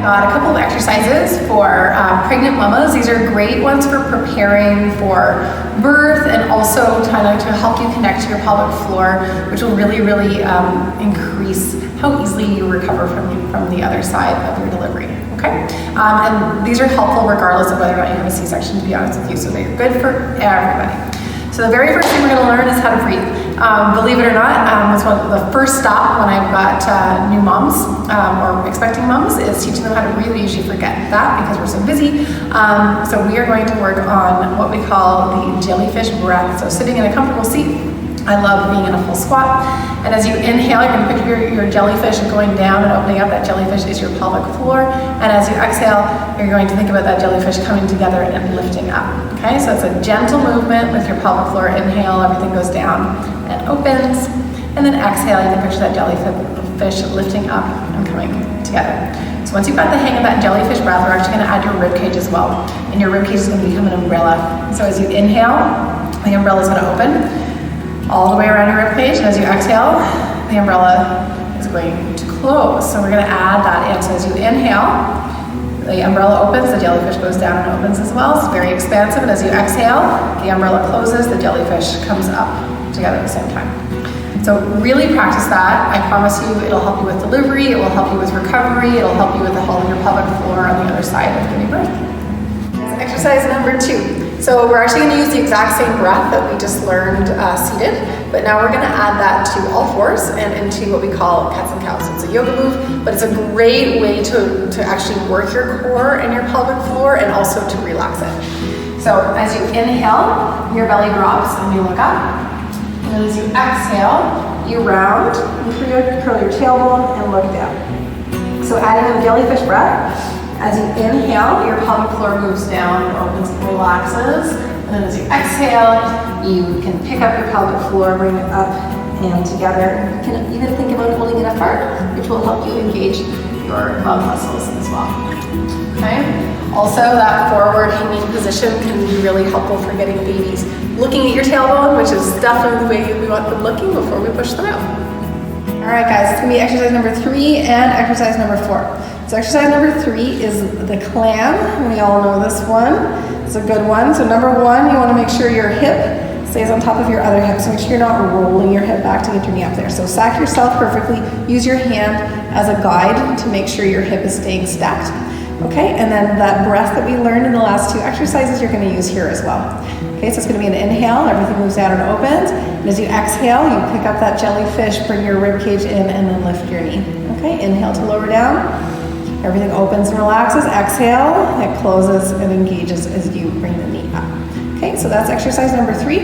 got a couple of exercises for pregnant mamas. These are great ones for preparing for birth and also kind of to help you connect to your pelvic floor, which will really, really increase how easily you recover from the other side of your delivery. Okay, and these are helpful regardless of whether or not you have a C-section, to be honest with you, so they're good for everybody. So the very first thing we're going to learn is how to breathe. Believe it or not, was one of the first stop when I've got new moms or expecting moms is teaching them how to breathe. We usually forget that because we're so busy. So we are going to work on what we call the jellyfish breath. So sitting in a comfortable seat. I love being in a full squat. And as you inhale, you're going to picture your jellyfish going down and opening up. That jellyfish is your pelvic floor. And as you exhale, you're going to think about that jellyfish coming together and lifting up. Okay, so it's a gentle movement with your pelvic floor. Inhale, everything goes down and opens. And then exhale, you can picture that jellyfish lifting up and coming together. So once you've got the hang of that jellyfish breath, we're actually going to add your rib cage as well. And your rib cage is going to become an umbrella. So as you inhale, the umbrella is going to open all the way around your rib cage, and as you exhale, the umbrella is going to close. So we're going to add that in. So as you inhale, the umbrella opens, the jellyfish goes down and opens as well. It's very expansive. And as you exhale, the umbrella closes, the jellyfish comes up together at the same time. So really practice that. I promise you it'll help you with delivery, it will help you with recovery, it'll help you with the whole of your pelvic floor on the other side of giving birth. Exercise number 2. So we're actually going to use the exact same breath that we just learned seated, but now we're going to add that to all fours and into what we call cats and cows. It's a yoga move, but it's a great way to actually work your core and your pelvic floor and also to relax it. So as you inhale, your belly drops and you look up. And then as you exhale, you round, you curl your tailbone and look down. So adding the jellyfish breath. As you inhale, your pelvic floor moves down, opens and relaxes. And then as you exhale, you can pick up your pelvic floor, bring it up and together. You can even think about holding it apart, which will help you engage your love muscles as well. Okay? Also, that forward hanging position can be really helpful for getting babies looking at your tailbone, which is definitely the way we want them looking before we push them out. All right, guys, it's gonna be exercise number 3 and exercise number 4. So exercise number 3 is the clam. We all know this one. It's a good one. So number 1, you want to make sure your hip stays on top of your other hip. So make sure you're not rolling your hip back to get your knee up there. So sack yourself perfectly. Use your hand as a guide to make sure your hip is staying stacked. Okay, and then that breath that we learned in the last 2 exercises, you're going to use here as well. Okay, so it's going to be an inhale, everything moves down and opens. And as you exhale, you pick up that jellyfish, bring your rib cage in, and then lift your knee. Okay, inhale to lower down. Everything opens and relaxes. Exhale, it closes and engages as you bring the knee up. Okay, so that's exercise number 3.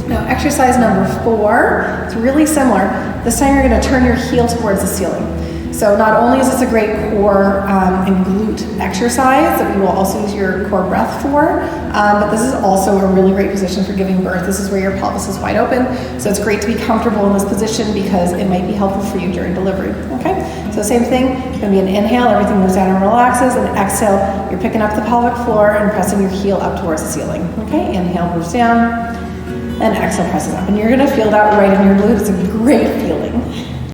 Now exercise number 4, it's really similar. This time you're going to turn your heel towards the ceiling. So not only is this a great core and glute exercise that we will also use your core breath for, but this is also a really great position for giving birth. This is where your pelvis is wide open, so it's great to be comfortable in this position because it might be helpful for you during delivery. Okay, so same thing, it's going to be an inhale, everything moves down and relaxes, and exhale, you're picking up the pelvic floor and pressing your heel up towards the ceiling. Okay, inhale moves down, and exhale presses up, and you're going to feel that right in your glute. It's a great feeling.